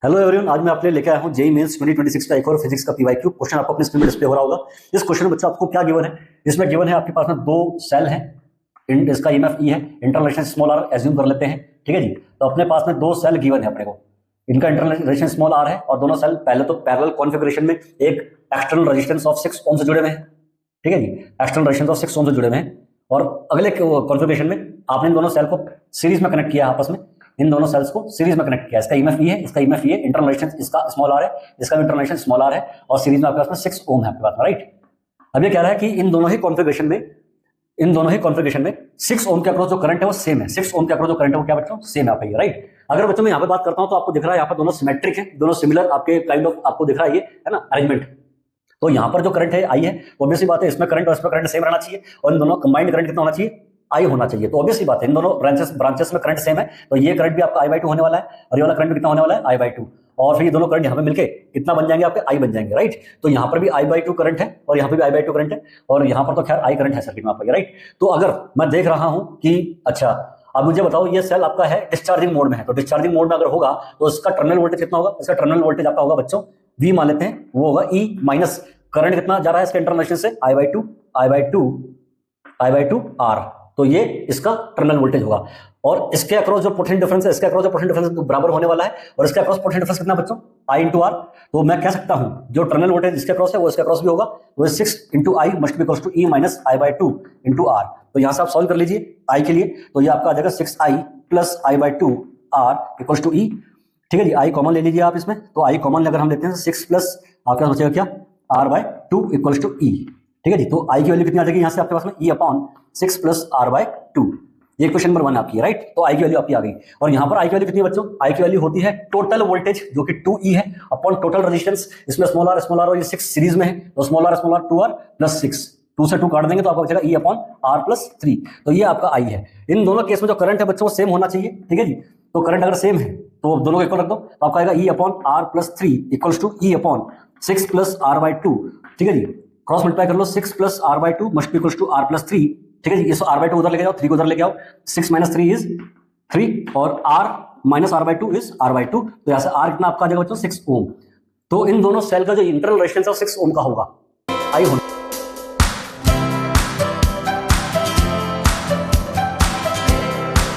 Hello everyone, आज मैं आपके लिए लेके आया हूं जेईई मेंस 2026 का एक और फिजिक्स का पीवाईक्यू क्वेश्चन। आपको अपनी स्क्रीन पर डिस्प्ले हो रहा होगा। इस क्वेश्चन में बच्चा आपको क्या गिवन है। इसमें गिवन है आपके पास में दो सेल हैं, इसका ईएमएफ ई है, internal resistance small r assume कर लेते हैं। ठीक है जी। तो अपने पास में दो सेल गिवन है अपने को, इनका इंटरनल रेजिस्टेंस स्मॉल आर है और दोनों सेल पहले तो पैरेलल कॉन्फ़िगरेशन में एक एक्सटर्नल रेजिस्टेंस ऑफ 6 ओम से जुड़े हुए हैं। ठीक है जी, एक्सटर्नल रेजिस्टेंस ऑफ 6 ओम से जुड़े हुए हैं। और अगले कॉन्फ़िगरेशन में आपने इन दोनों सेल को सीरीज में कनेक्ट किया आपस में, इन दोनों सेल्स को सीरीज में कनेक्ट किया। इसका ईएमएफ ई है, इसका ईएमएफ ई है, इंटरनल रेजिस्टेंस इसका स्मॉल आर है, इसका इंटरनल रेजिस्टेंस स्मॉल आर है, और सीरीज में आपके पास में 6 ओम है आपके पास में, राइट। अब ये कह रहा है कि इन दोनों ही कॉन्फ़िगरेशन में 6 ओम के अक्रॉस जो करंट है वो सेम है। 6 ओम के अक्रॉस जो करंट है वो क्या बच्चों, सेम है, राइट। अगर बच्चों मैं यहाँ पे बात करता हूं तो आपको दिख रहा है यहाँ पर दोनों सिमेट्रिक है, दोनों सिमिलर आपके काइंड ऑफ आपको दिख रहा है, ये है ना अरेंजमेंट। तो यहाँ पर जो करंट है आई है, ऑब्वियसली बात है इसमें करंट और इसमें करंट सेम रहना चाहिए, और इन दोनों कंबाइंड करंट कितना होना चाहिए, आई होना चाहिए। तो ऑब्वियसली बात है इन दोनों ब्रांचेस में करंट सेम है, तो ये करंट भी आपका I/2 होने वाला है, और ये वाला करंट भी कितना होने वाला है, I/2। और फिर ये दोनों करंट यहाँ पे मिलके कितना बन जाएंगे आपके, I बन जाएंगे, राइट। तो यहाँ पर भी I/2 करंट है और यहाँ पे भी I/2 करंट है, और यहाँ पर तो खैर I करंट है सर्किट में आपका, राइट। तो अगर मैं देख रहा हूं कि अच्छा अब मुझे बताओ ये सेल आपका है डिस्चार्जिंग मोड में है, तो डिस्चार्जिंग मोड में अगर होगा तो इसका टर्मिनल वोल्टेज कितना होगा, इसका टर्मिनल वोल्टेज आपका होगा बच्चों V मान लेते हैं, वो होगा E माइनस करंट कितना जा रहा है इसके इंटरनल रेजिस्टेंस से, I/2 R। तो ये इसका टर्मिनल वोल्टेज होगा, और इसके अक्रॉस जो पोटेंशियल डिफरेंस है, इसके अक्रॉस जो पोटेंशियल डिफरेंस बराबर होने वाला है, और इसके अक्रॉस पोटेंशियल डिफरेंस कितना बच्चों, I/R। तो मैं कह सकता हूं जो टर्मिनल वोल्टेज इसके अक्रॉस है वो इसके अक्रॉस भी होगा, वो 6 × I must be equals to E minus I/2 × R। तो यहां से आप सॉल्व कर लीजिए I के लिए, तो ये आपका आ जाएगा 6I plus I/2 R equals to E। ठीक है जी, I कॉमन ले लीजिए आप इसमें, तो I कॉमन अगर हम लेते हैं 6 प्लस आपके पास बचेगा क्या, R/2 इक्वल्स टू E। ठीक है जी, तो I की वैल्यू कितनी आ जाएगी यहाँ से आपके पास में, E अपॉन 6 प्लस R/2। ये क्वेश्चन नंबर 1 आपकी, राइट। तो I की वैल्यू आपकी आ गई, और यहाँ पर I की वैल्यू कितनी है बच्चों, I की वैल्यू होती है टोटल वोल्टेज जो कि 2E है अपॉन टोटल रेजिस्टेंस। इसमें स्मॉल आर और ये 6 सीरीज में है, तो स्मॉल आर 2R प्लस 6, 2 से 2 काट देंगे तो आपको बचेगा E अपॉन R प्लस 3। तो ये आपका I है। इन दोनों केस में जो करंट है बच्चों वो सेम होना चाहिए। ठीक है जी, तो करंट अगर सेम है तो दोनों को इक्वल रख दो, तो आपका आएगा E upon R plus 3 equals to E upon 6 plus R/2। ठीक है जी, क्रॉस मल्टीप्लाई कर लो, 6 plus R/2 must be equals to R plus 3। ठीक है जी, इस R/2 उधर लेके जाओ, 3 को उधर लेके आओ, 6 माइनस 3 इज 3, और R minus R/2 is R/2। तो यहाँ से R कितना आपका आ जाएगा बच्चों, 6 ओम। तो इन दोनों सेल का जो इंटरनल रेजिस्टेंस है 6 ओम का होगा, आई होगा।